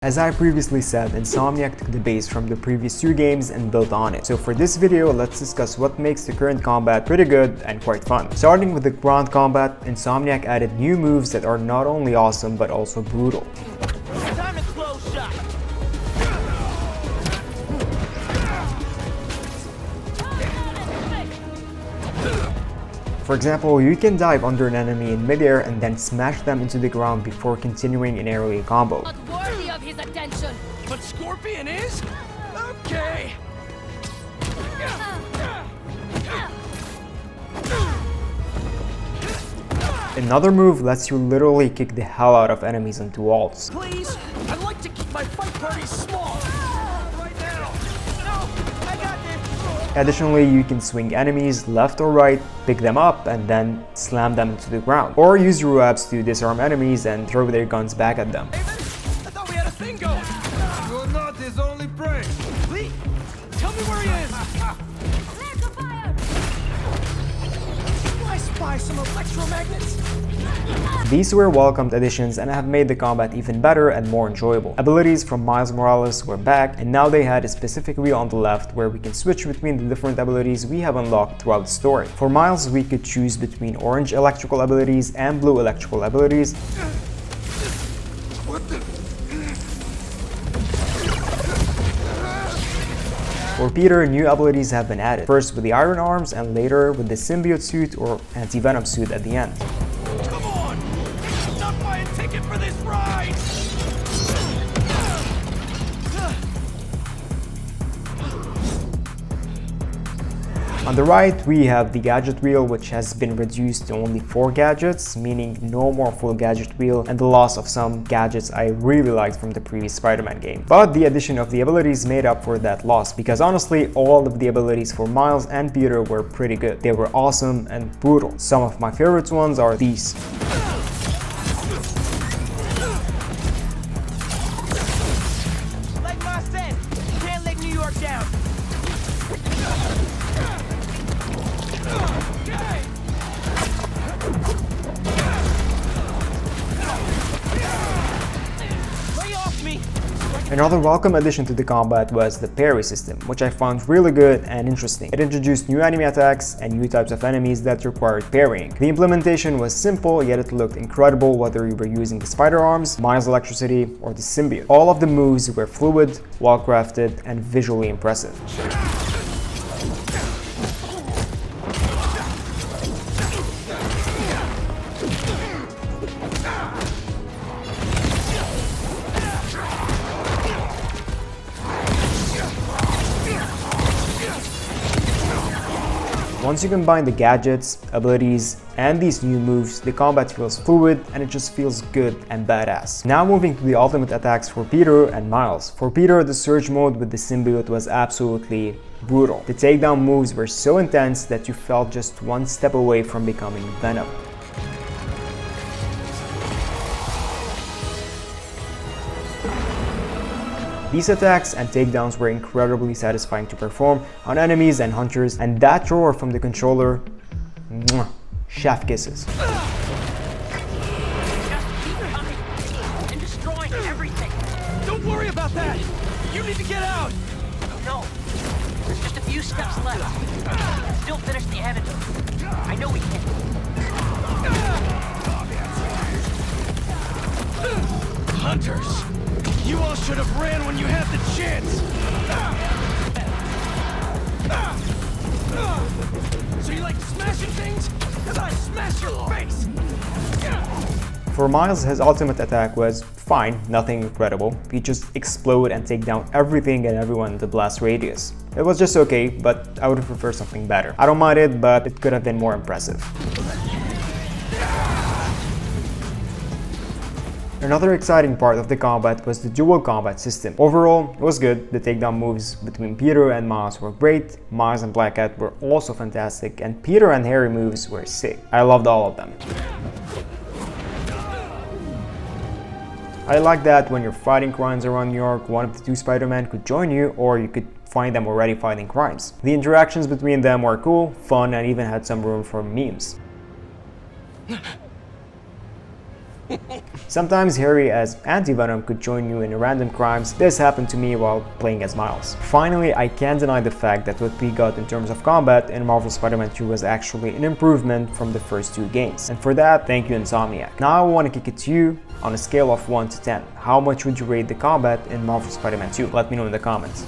As I previously said, Insomniac took the base from the previous two games and built on it. So for this video, let's discuss what makes the current combat pretty good and quite fun. Starting with the ground combat, Insomniac added new moves that are not only awesome but also brutal. Time to close shot. For example, you can dive under an enemy in midair and then smash them into the ground before continuing an aerial combo. Not worthy of his attention. But Scorpion is? Okay. Another move lets you literally kick the hell out of enemies into walls. Please, I'd like to keep my fight party small. Right now. No, I got this. Additionally, you can swing enemies left or right, pick them up, and then slam them into the ground. Or use your webs to disarm enemies and throw their guns back at them. David, I thought we had a thing going. You're not his only prey. Lee, tell me where he is. Clear the fire! Do I spy some electromagnets? These were welcomed additions and have made the combat even better and more enjoyable. Abilities from Miles Morales were back, and now they had a specific wheel on the left where we can switch between the different abilities we have unlocked throughout the story. For Miles, we could choose between orange electrical abilities and blue electrical abilities. What the? For Peter, new abilities have been added, first with the Iron Arms and later with the Symbiote suit or Anti-Venom suit at the end. Come on! Not buying a ticket for this ride! On the right, we have the gadget wheel, which has been reduced to only 4 gadgets, meaning no more full gadget wheel and the loss of some gadgets I really liked from the previous Spider-Man game. But the addition of the abilities made up for that loss, because honestly, all of the abilities for Miles and Peter were pretty good. They were awesome and brutal. Some of my favorite ones are these. Like Ma said, can't let New York down. Okay. Lay off me. Another welcome addition to the combat was the parry system, which I found really good and interesting. It introduced new enemy attacks and new types of enemies that required parrying. The implementation was simple, yet it looked incredible whether you were using the spider arms, Miles electricity, or the symbiote. All of the moves were fluid, well-crafted, and visually impressive. Once you combine the gadgets, abilities, and these new moves, the combat feels fluid and it just feels good and badass. Now moving to the ultimate attacks for Peter and Miles. For Peter, the surge mode with the symbiote was absolutely brutal. The takedown moves were so intense that you felt just one step away from becoming Venom. These attacks and takedowns were incredibly satisfying to perform on enemies and hunters, and that roar from the controller, mwah, chef kisses. Just keep coming and destroying everything. Don't worry about that. You need to get out. No, there's just a few steps left. Still finish the antidote. I know we can. Hunters, you all should have ran when you had the chance. So you like smashing things? Cause I smash your face. For Miles, his ultimate attack was fine, nothing incredible. He just explode and take down everything and everyone in the blast radius. It was just okay, but I would have preferred something better. I don't mind it, but it could have been more impressive. Another exciting part of the combat was the dual combat system. Overall, it was good. The takedown moves between Peter and Miles were great, Miles and Black Cat were also fantastic, and Peter and Harry moves were sick. I loved all of them. I like that when you're fighting crimes around New York, one of the two Spider-Man could join you, or you could find them already fighting crimes. The interactions between them were cool, fun, and even had some room for memes. Sometimes Harry as Anti-Venom could join you in random crimes. This happened to me while playing as Miles. Finally, I can't deny the fact that what we got in terms of combat in Marvel Spider-Man 2 was actually an improvement from the first 2 games. And for that, thank you Insomniac. Now I want to kick it to you. On a scale of 1 to 10, how much would you rate the combat in Marvel Spider-Man 2? Let me know in the comments.